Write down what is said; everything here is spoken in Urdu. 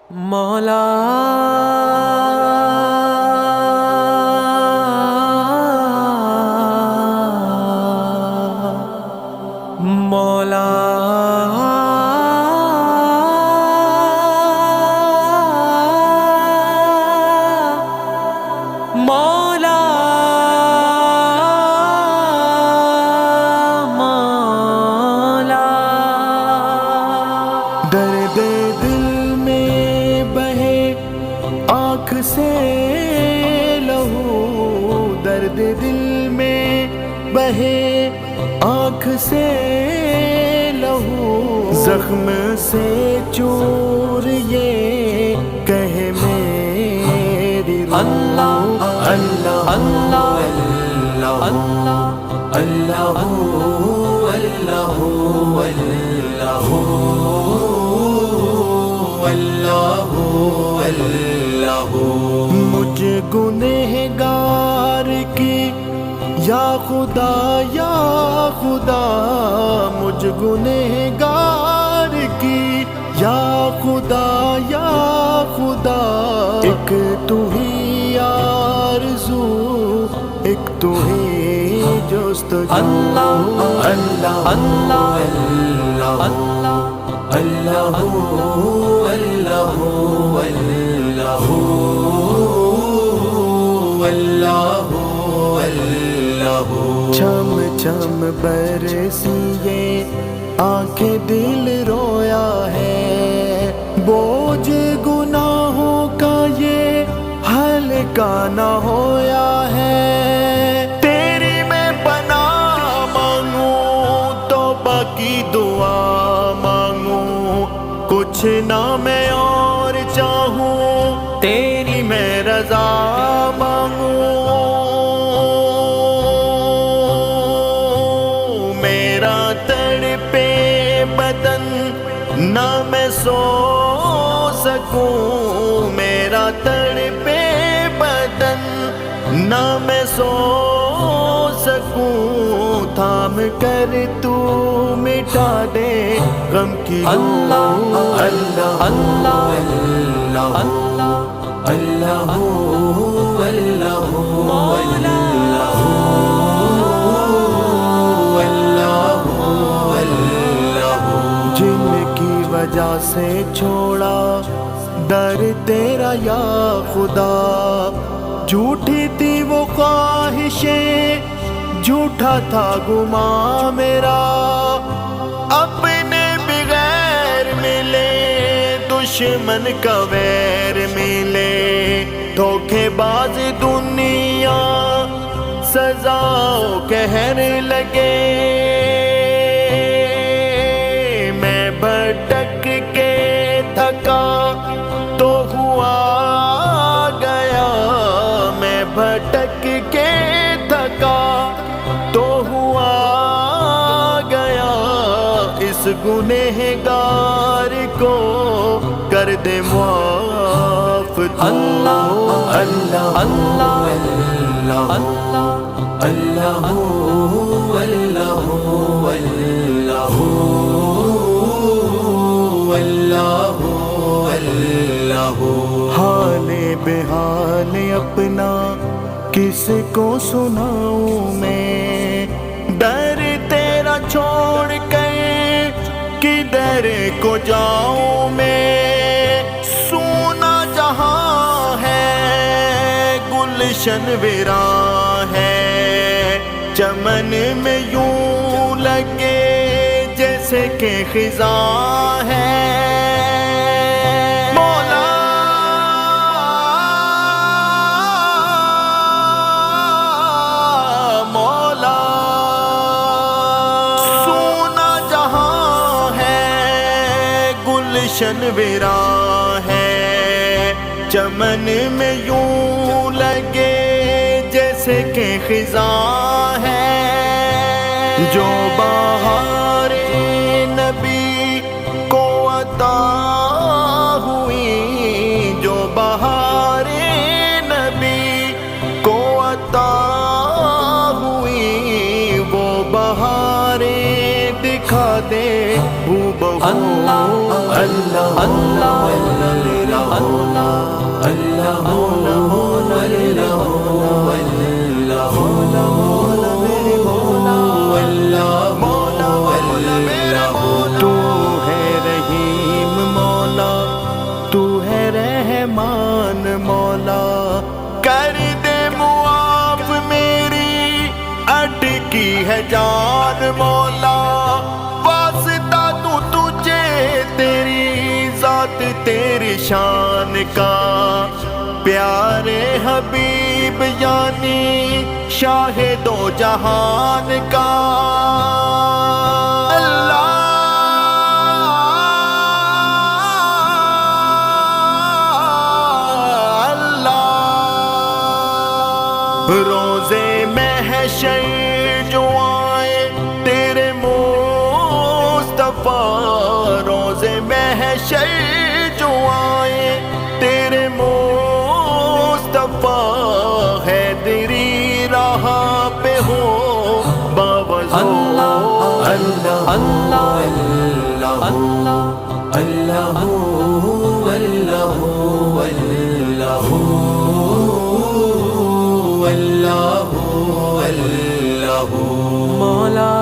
مولا مولا مولا مولا درد دل میں بہے آنکھ سے لہو، درد دل میں بہے آنکھ سے لہو، زخم سے چور یہ کہے میری روح، اللہ اللہ اللہ اللہ اللہ اللہ اللہ اللہ اللہ، مجھ گنہگار کی یا خدا یا خدا، مجھ گنہگار کی یا خدا یا خدا، ایک تو ہی آرزو، ایک تو ہی جستجو، اللہ اللہ اللہ اللہ اللہ اللہ اللہ اللہ، چم چم برسیے آنکھیں دل رویا ہے، بوجھ گناہوں کا یہ ہلکا نہ ہویا ہے، تیری میں پناہ مانگوں توبہ کی دعا مانگوں، کچھ نہ میں اور چاہوں تیری میں رضا مانگوں، میرا تڑپے بدن نہ میں سو سکوں، میرا تڑپے بدن نہ میں سو سکوں، تھام کر تو مٹا دے غم کی اللہ اللہ اللہ اللہ اللہ اللہ مولا جن کی وجہ سے چھوڑا در تیرا یا خدا، جھوٹی تھی وہ خواہشیں جھوٹا تھا گمان میرا، اپنے بغیر ملے دشمن کا ویر ملے، دھوکے باز دنیا سزا کہنے لگے، میں بھٹک کے تھکا تو ہوا گیا، میں بھٹک کے تھکا تو ہوا گیا، اس گنہگار کو کر دے معاف تو، اللہ اللہ اللہ اللہ اللہ اللہ اللہ اللہ، حال بحال اپنا کس کو سناؤں میں، در تیرا چھوڑ کر کدھر کو جاؤں میں، سونا جہاں ہے گلشن ویراں ہے، چمن میں یوں لگے جیسے کہ خزاں ہے، مولا مولا سونا جہاں ہے گلشن ویراں ہے، چمن میں یوں لگے جیسے کہ خزاں ہے، جو بہار نبی کو عطا ہوئی، جو بہار نبی کو عطا ہوئی، وہ بہاریں دکھا دے ہو بہو، اللہ اللہ اللہ تو ہے رحیم مولا، تو ہے رحمان مولا، کر دے معاف میری اٹکی ہے جان مولا، واسطہ تو تجھے تیری ذات تیری شان کا، پیارے حبیب یعنی شاہ دو جہان کا، روزے محشر جو آئے تیرے مصطفیٰ، روزے محشر جو آئے تیرے مصطفیٰ، حیدری راہ پہ ہو باوضو، اللہ اللہ اللہ اللہ اللہ اللہ اللہ مولا